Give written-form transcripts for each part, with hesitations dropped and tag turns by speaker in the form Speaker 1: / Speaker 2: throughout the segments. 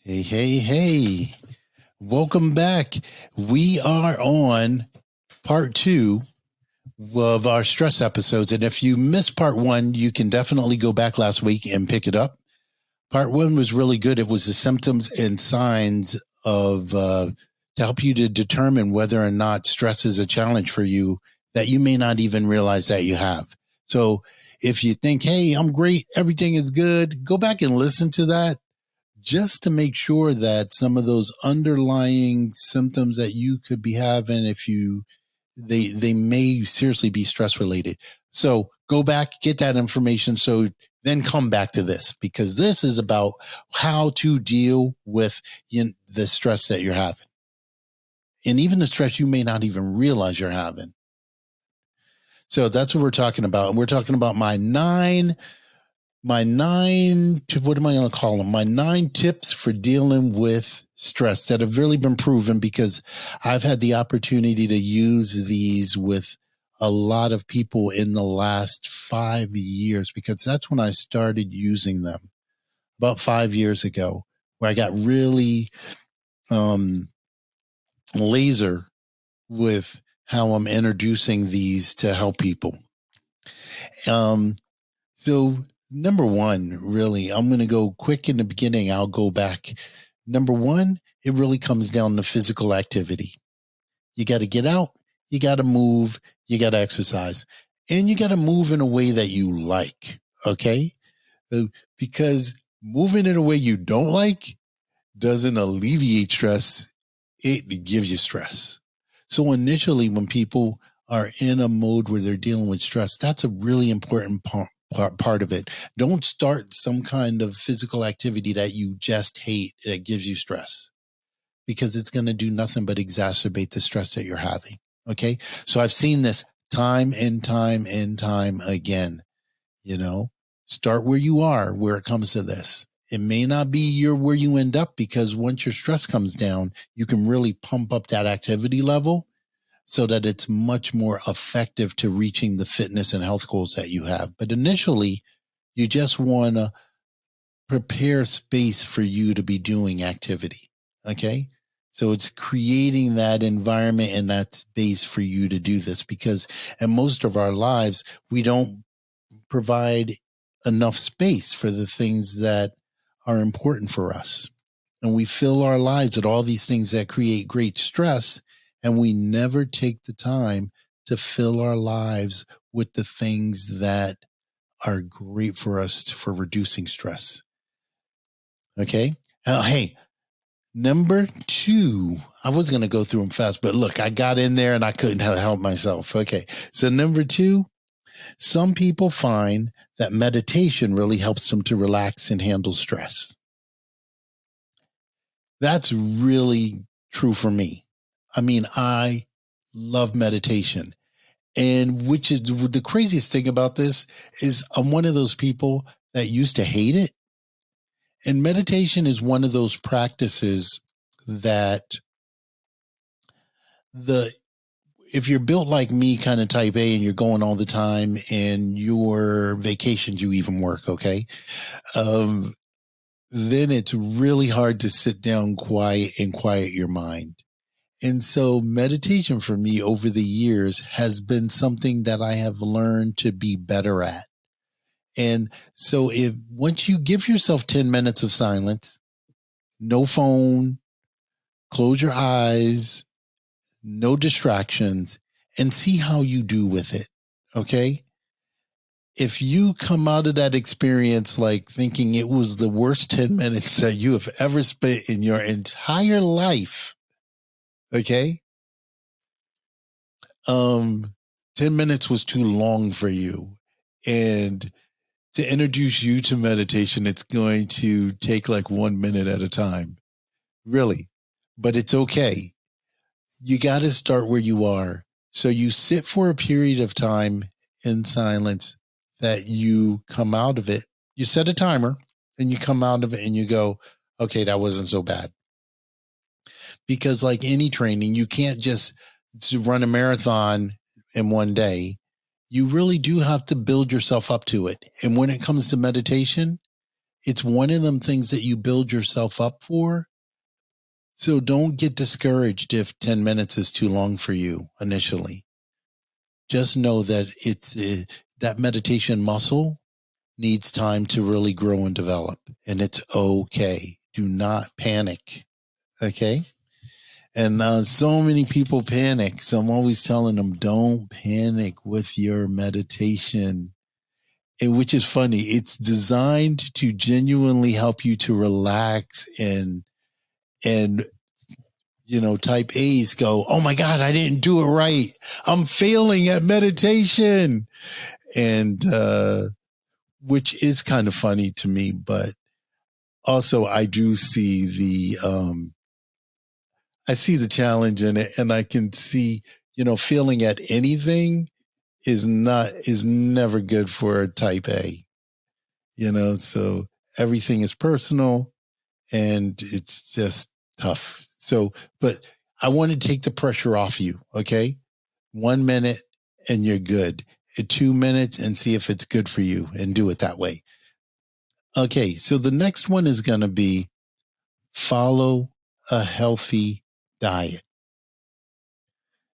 Speaker 1: Hey, hey, hey. Welcome back. We are on part 2 of our stress episodes. And if you missed part 1, you can definitely go back last week and pick it up. Part 1 was really good. It was the symptoms and signs of to help you to determine whether or not stress is a challenge for you that you may not even realize that you have. So if you think, hey, I'm great, everything is good, go back and listen to that, just to make sure that some of those underlying symptoms that you could be having, they may seriously be stress related. So go back, get that information. So then come back to this, because this is about how to deal with the stress that you're having, and even the stress you may not even realize you're having. So that's what we're talking about. And we're talking about my nine, what am I going to call them? My 9 tips for dealing with stress that have really been proven, because I've had the opportunity to use these with a lot of people in the last 5 years, because that's when I started using them about 5 years ago, where I got really laser with how I'm introducing these to help people. So number 1, really, I'm going to go quick in the beginning. I'll go back. Number 1, it really comes down to physical activity. You got to get out, you got to move, you got to exercise, and you got to move in a way that you like. Okay. Because moving in a way you don't like doesn't alleviate stress. It gives you stress. So initially, when people are in a mode where they're dealing with stress, that's a really important part of it. Don't start some kind of physical activity that you just hate that gives you stress, because it's going to do nothing but exacerbate the stress that you're having. Okay. So I've seen this time and time and time again. Start where you are where it comes to this. It may not be where you end up, because once your stress comes down, you can really pump up that activity level so that it's much more effective to reaching the fitness and health goals that you have. But initially, you just want to prepare space for you to be doing activity. Okay. So it's creating that environment and that space for you to do this, because in most of our lives, we don't provide enough space for the things that are important for us. And we fill our lives with all these things that create great stress, and we never take the time to fill our lives with the things that are great for us for reducing stress. Okay. Hey, number 2, I was going to go through them fast, but look, I got in there and I couldn't help myself. Okay. So number 2, some people find that meditation really helps them to relax and handle stress. That's really true for me. I mean, I love meditation. And which is the craziest thing about this is I'm one of those people that used to hate it. And meditation is one of those practices that if you're built like me, kind of type A, and you're going all the time, and your vacations, you even work, okay? Then it's really hard to sit down quiet your mind. And so meditation for me over the years has been something that I have learned to be better at. And so once you give yourself 10 minutes of silence, no phone, close your eyes, no distractions, and see how you do with it. Okay. If you come out of that experience like thinking it was the worst 10 minutes that you have ever spent in your entire life, okay, 10 minutes was too long for you. And to introduce you to meditation, it's going to take like 1 minute at a time, really. But it's okay. You got to start where you are. So you sit for a period of time in silence, that you come out of it. You set a timer and you come out of it and you go, okay, that wasn't so bad. Because like any training, you can't just run a marathon in one day. You really do have to build yourself up to it. And when it comes to meditation, It's one of them things that you build yourself up for. So don't get discouraged if 10 minutes is too long for you initially. Just know that that meditation muscle needs time to really grow and develop, and it's okay. Do not panic. Okay. And so many people panic. So I'm always telling them, don't panic with your meditation. Which is funny. It's designed to genuinely help you to relax and type A's go, oh my God, I didn't do it right. I'm failing at meditation. And which is kind of funny to me, but also I do see I see the challenge in it, and I can see, failing at anything is never good for a type A, so everything is personal and it's just tough. So, but I want to take the pressure off you. Okay. 1 minute and you're good. 2 minutes and see if it's good for you and do it that way. Okay. So the next one is going to be follow a healthy diet.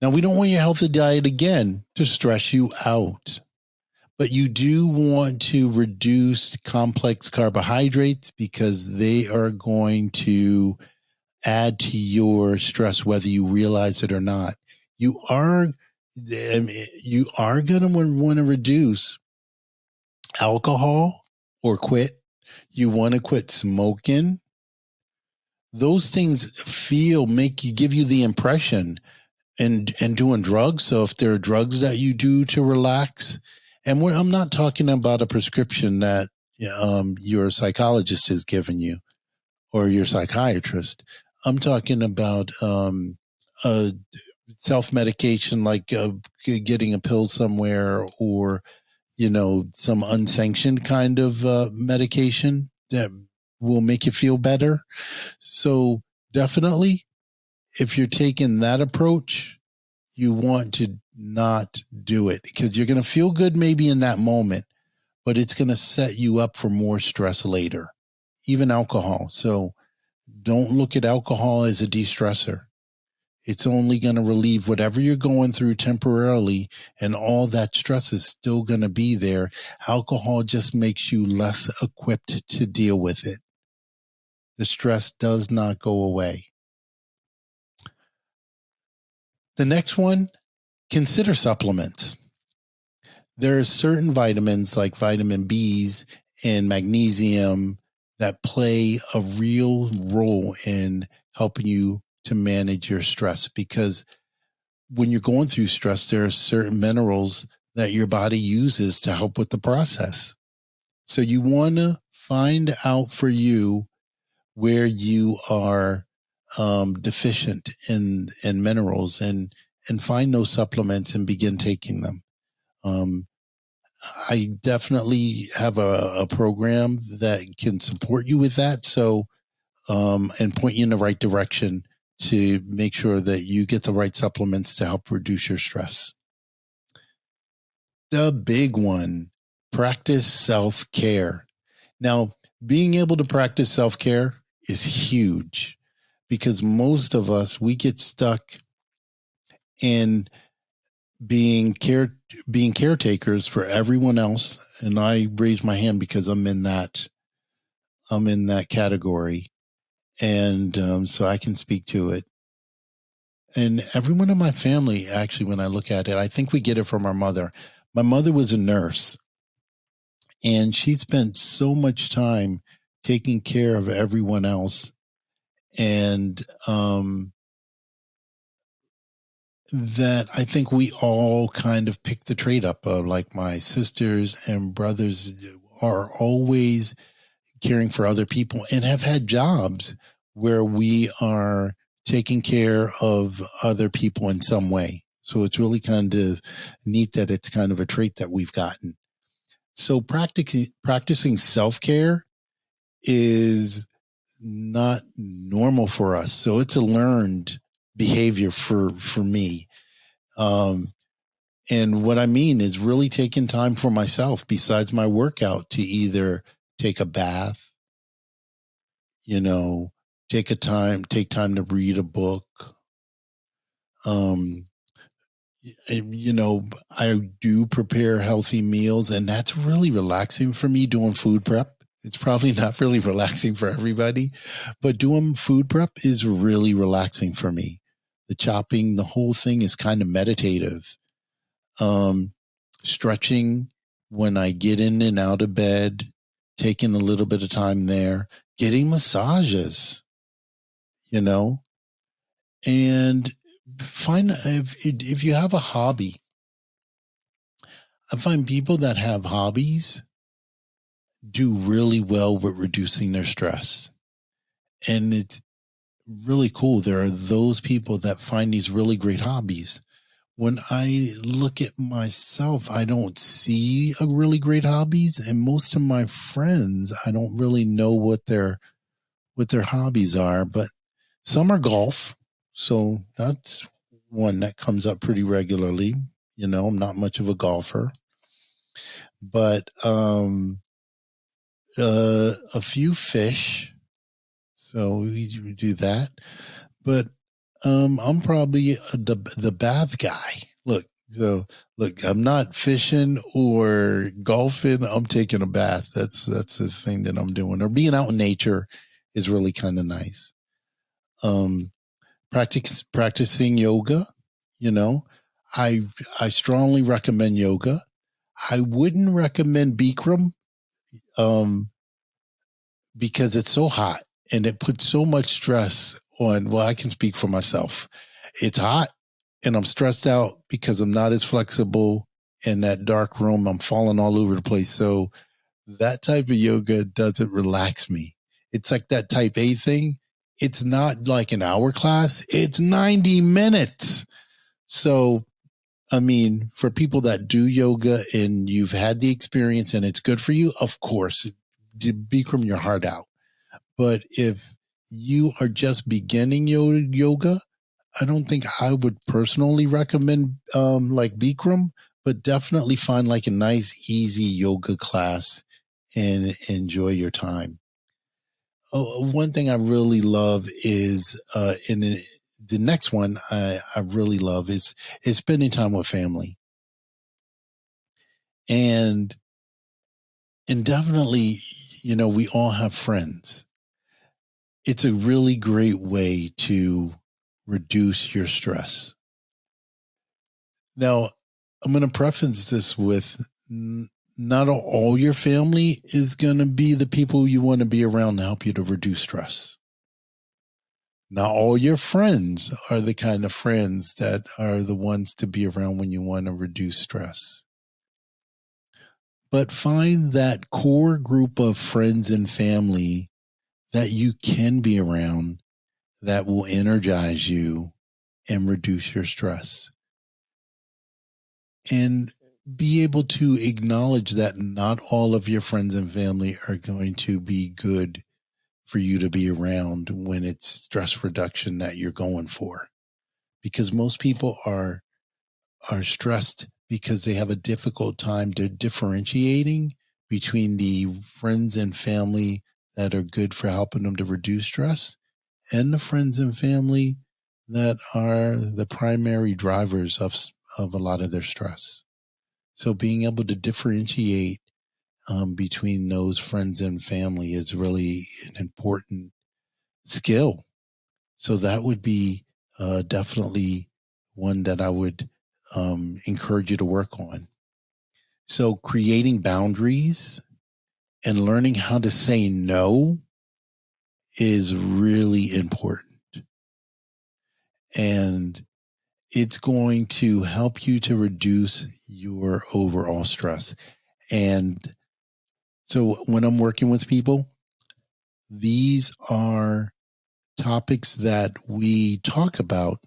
Speaker 1: Now, we don't want your healthy diet again to stress you out, but you do want to reduce complex carbohydrates because they are going to add to your stress, whether you realize it or not. You are going to want to reduce alcohol or quit. You want to quit smoking. Those things give you the impression and doing drugs. So if there are drugs that you do to relax, and I'm not talking about a prescription that your psychologist has given you or your psychiatrist. I'm talking about self-medication, like getting a pill somewhere, or some unsanctioned kind of medication that will make you feel better. So definitely, if you're taking that approach, you want to not do it because you're going to feel good maybe in that moment, but it's going to set you up for more stress later, even alcohol. So don't look at alcohol as a de-stressor. It's only going to relieve whatever you're going through temporarily, and all that stress is still going to be there. Alcohol just makes you less equipped to deal with it. The stress does not go away. The next one, consider supplements. There are certain vitamins like vitamin B's and magnesium that play a real role in helping you to manage your stress, because when you're going through stress, there are certain minerals that your body uses to help with the process. So you want to find out for you where you are deficient in minerals, and find those supplements and begin taking them. I definitely have a program that can support you with that. So, and point you in the right direction to make sure that you get the right supplements to help reduce your stress. The big one, practice self-care. Now, being able to practice self-care is huge, because most of us, we get stuck in being caretakers for everyone else. And I raise my hand because I'm in that category. And so I can speak to it. And everyone in my family, actually, when I look at it, I think we get it from our mother. My mother was a nurse, and she spent so much time taking care of everyone else. And that I think we all kind of pick the trait up of, like, my sisters and brothers are always caring for other people and have had jobs where we are taking care of other people in some way. So it's really kind of neat that it's kind of a trait that we've gotten. So practicing self-care is not normal for us. So it's a learned behavior for me. And what I mean is really taking time for myself besides my workout to either take a bath, You know, take time to read a book. Um, I do prepare healthy meals, and that's really relaxing for me doing food prep. It's probably not really relaxing for everybody, but doing food prep is really relaxing for me. The chopping, the whole thing is kind of meditative. Um, Stretching when I get in and out of bed, taking a little bit of time there, getting massages, you know, and find if you have a hobby. I find people that have hobbies do really well with reducing their stress. And it's really cool. There are those people that find these really great hobbies. When I look at myself, I don't see a really great hobbies, and most of my friends, I don't really know what their hobbies are, but some are golf. So that's one that comes up pretty regularly. I'm not much of a golfer, but a few fish. So we do that. But I'm probably the bath guy. Look, I'm not fishing or golfing. I'm taking a bath. That's the thing that I'm doing. Or being out in nature is really kind of nice. Um, practicing yoga. You know, I I strongly recommend yoga. I wouldn't recommend Bikram. Um, because it's so hot and it puts so much stress on. Well, I can speak for myself. It's hot and I'm stressed out because I'm not as flexible in that dark room. I'm falling all over the place. So that type of yoga doesn't relax me. It's like that type A thing. It's not like an hour class, it's 90 minutes. So, I mean, for people that do yoga and you've had the experience and it's good for you, of course, Bikram your heart out. But if you are just beginning yoga, I don't think I would personally recommend like Bikram, but definitely find like a nice, easy yoga class and enjoy your time. Oh, one thing I really love is the next one I really love is spending time with family. And definitely, we all have friends. It's a really great way to reduce your stress. Now, I'm going to preface this with not all your family is going to be the people you want to be around to help you to reduce stress. Not all your friends are the kind of friends that are the ones to be around when you want to reduce stress. But find that core group of friends and family that you can be around that will energize you and reduce your stress. And be able to acknowledge that not all of your friends and family are going to be good for you to be around when it's stress reduction that you're going for. Because most people are stressed because they have a difficult time differentiating between the friends and family that are good for helping them to reduce stress and the friends and family that are the primary drivers of a lot of their stress. So being able to differentiate between those friends and family is really an important skill. So that would be definitely one that I would encourage you to work on. So creating boundaries and learning how to say no is really important. And it's going to help you to reduce your overall stress. And so when I'm working with people, these are topics that we talk about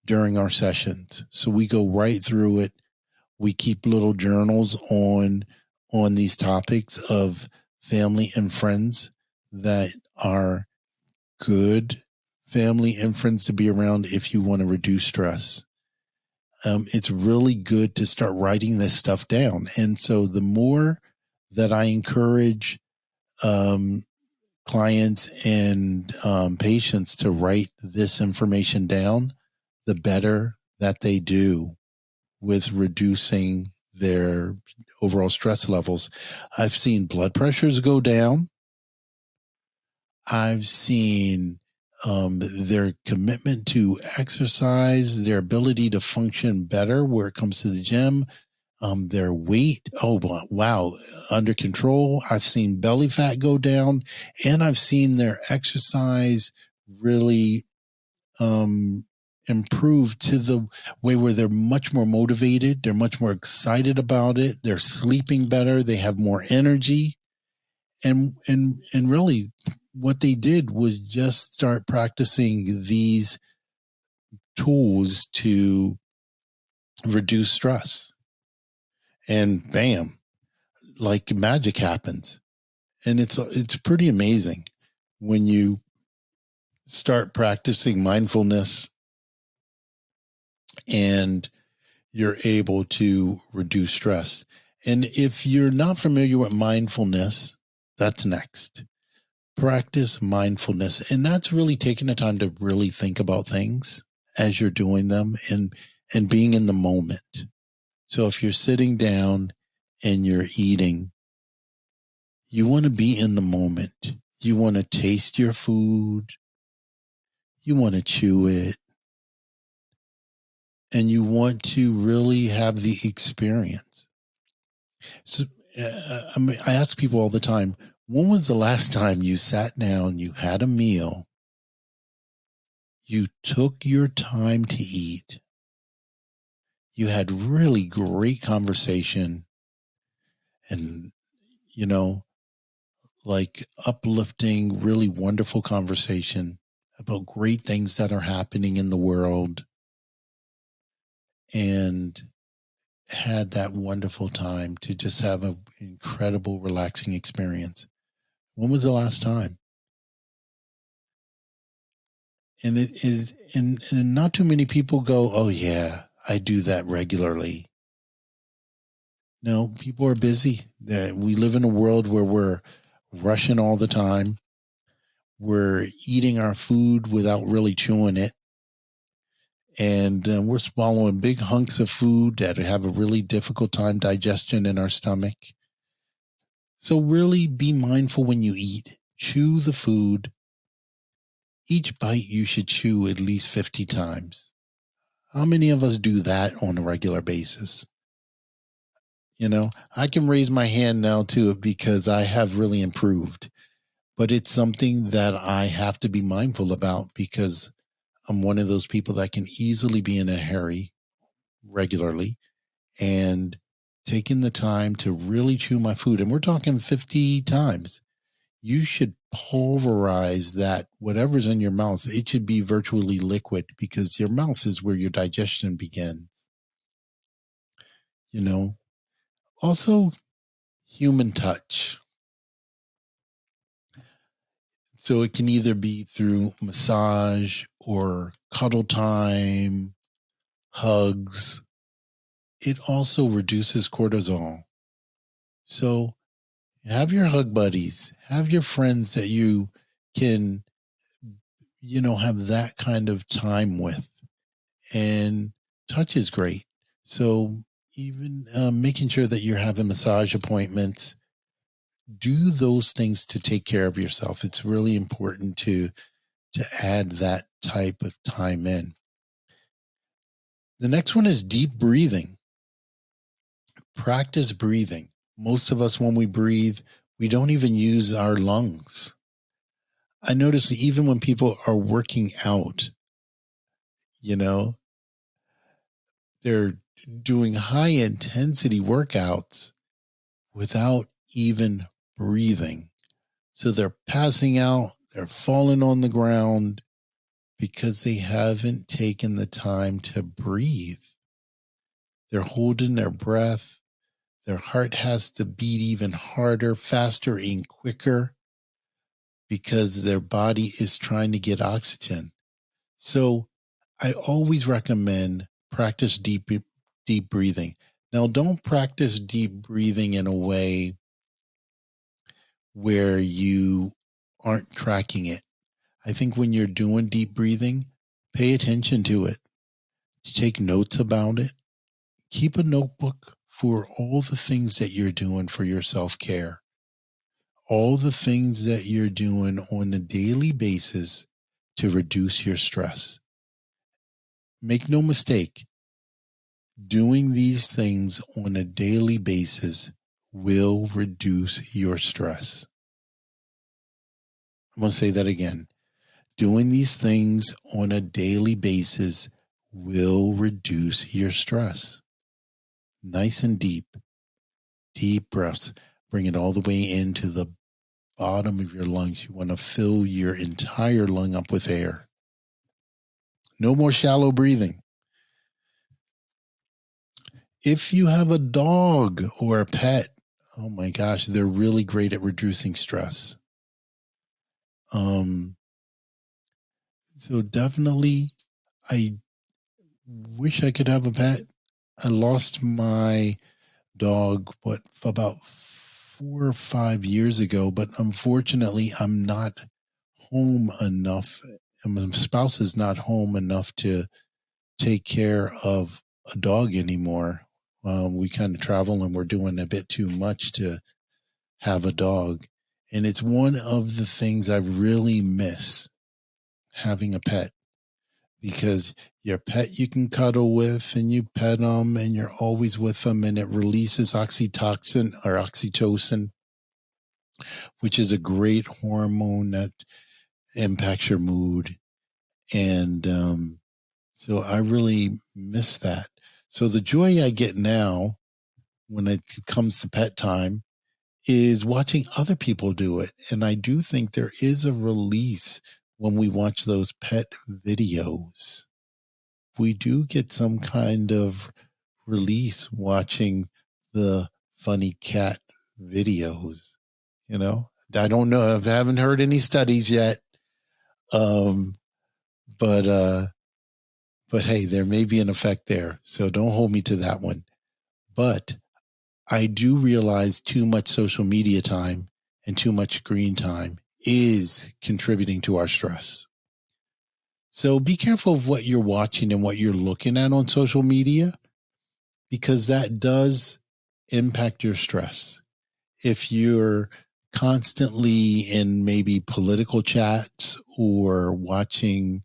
Speaker 1: during our sessions. So we go right through it. We keep little journals on these topics of family and friends that are good family and friends to be around if you want to reduce stress. It's really good to start writing this stuff down. And so the more that I encourage clients and patients to write this information down, the better that they do with reducing their overall stress levels. I've seen blood pressures go down. I've seen their commitment to exercise, their ability to function better where it comes to the gym, their weight, wow, under control. I've seen belly fat go down, and I've seen their exercise really improve to the way where they're much more motivated. They're much more excited about it. They're sleeping better. They have more energy. And really what they did was just start practicing these tools to reduce stress. And bam, like magic happens. And it's pretty amazing when you start practicing mindfulness and you're able to reduce stress. And if you're not familiar with mindfulness, that's next. Practice mindfulness. And that's really taking the time to really think about things as you're doing them and being in the moment. So if you're sitting down and you're eating, you want to be in the moment. You want to taste your food. You want to chew it. And you want to really have the experience. So I ask people all the time, when was the last time you sat down, you had a meal, you took your time to eat, you had really great conversation and, like uplifting, really wonderful conversation about great things that are happening in the world, and had that wonderful time to just have an incredible, relaxing experience? When was the last time? And it is, and not too many people go, oh, yeah, I do that regularly. No, people are busy. We live in a world where we're rushing all the time. We're eating our food without really chewing it. And we're swallowing big hunks of food that have a really difficult time digestion in our stomach. So really be mindful when you eat. Chew the food. Each bite you should chew at least 50 times. How many of us do that on a regular basis? I can raise my hand now to it because I have really improved, but it's something that I have to be mindful about because I'm one of those people that can easily be in a hurry regularly, and taking the time to really chew my food. And we're talking 50 times. You should pulverize that, whatever's in your mouth. It should be virtually liquid because your mouth is where your digestion begins. Also, human touch. So it can either be through massage or cuddle time, hugs. It also reduces cortisol. So have your hug buddies, have your friends that you can, have that kind of time with. And touch is great. So even making sure that you're having massage appointments, do those things to take care of yourself. It's really important to add that type of time in. The next one is deep breathing. Practice breathing. Most of us, when we breathe, we don't even use our lungs. I notice that even when people are working out, they're doing high intensity workouts without even breathing. So they're passing out, they're falling on the ground because they haven't taken the time to breathe. They're holding their breath. Their heart has to beat even harder, faster, and quicker because their body is trying to get oxygen. So I always recommend practice deep breathing. Now, don't practice deep breathing in a way where you aren't tracking it. I think when you're doing deep breathing, pay attention to it. Take notes about it. Keep a notebook for all the things that you're doing for your self-care, all the things that you're doing on a daily basis to reduce your stress. Make no mistake, doing these things on a daily basis will reduce your stress. I'm going to say that again. Doing these things on a daily basis will reduce your stress. Nice and deep breaths. Bring it all the way into the bottom of your lungs. You want to fill your entire lung up with air. No more shallow breathing. If you have a dog or a pet, oh my gosh, they're really great at reducing stress. So definitely, I wish I could have a pet. I lost my dog, about 4 or 5 years ago, but unfortunately, I'm not home enough. And my spouse is not home enough to take care of a dog anymore. We kind of travel and we're doing a bit too much to have a dog. And it's one of the things I really miss, having a pet, because your pet you can cuddle with and you pet them and you're always with them, and it releases oxytocin, which is a great hormone that impacts your mood. And so I really miss that. So the joy I get now when it comes to pet time is watching other people do it. And I do think there is a release when we watch those pet videos. We do get some kind of release watching the funny cat videos. I don't know. I haven't heard any studies yet. But hey, there may be an effect there. So don't hold me to that one. But I do realize too much social media time and too much screen time is contributing to our stress. So be careful of what you're watching and what you're looking at on social media, because that does impact your stress. If you're constantly in maybe political chats or watching